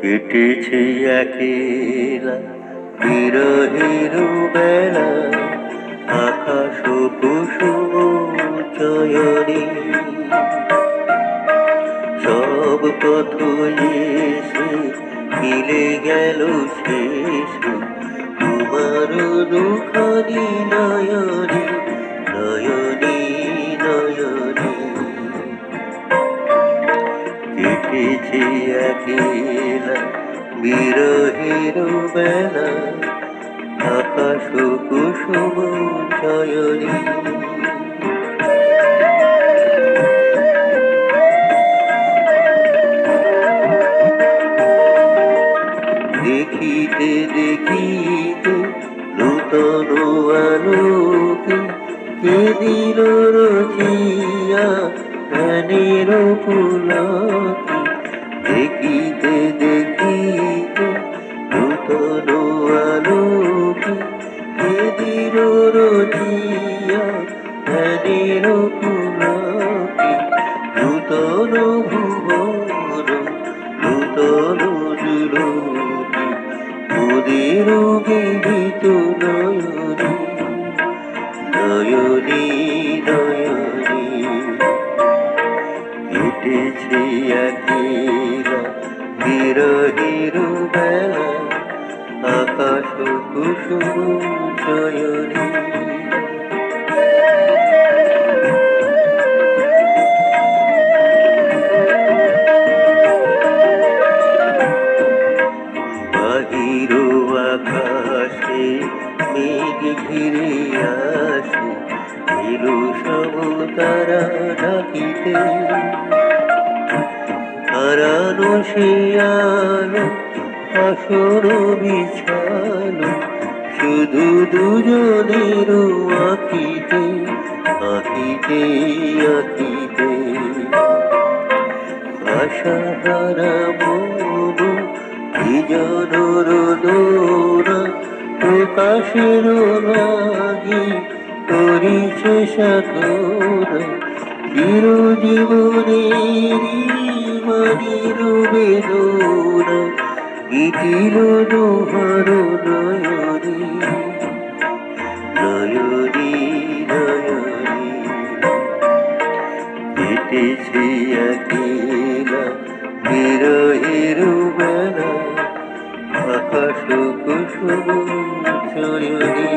কেটেছে একেলা বিরহের বেলা, আকাশ কুসুম চয়নে সব পথ এসে মিলে গেল শেষ তোমার দুখানি নয়নে নয়নে নয়নে। কেটেছে একেলা বিরহের বেলা, আকাশ কুসুম চয়নে দেখিতে দেখিতে নূতন আলোকে কে দিল রচিয়া প্রাণের পুলকে। দেখিতে দেখিতে নূতন আলোকে কে দিল রচিয়া প্রাণের পুলকে। নূতন ভুবন নূতন জুলুকে মোদের বিদিত নয়নে নয়নে নয়নে। কেটেছে একেলা বিরহের বেলা, আকাশ কুসুম চয়নে বাহির আকাশে মেঘ ঘিরে আসে এলো সব তারা ডাকিতে। হারানো সে আলো আসর বিছালো শুধু দুজনের আঁখিতে আঁখিতে আঁখিতে। আশাহারা মন বিজন রোদনা প্রকাশের লাগি করিছে সাধনা। চিরজীবনের মানির বেদনা মিটিল দোহার নয়নে নয়নে নয়নে। কেটেছে একেলা বিরহের বেলা, আকাশ কুসুম চয়নে।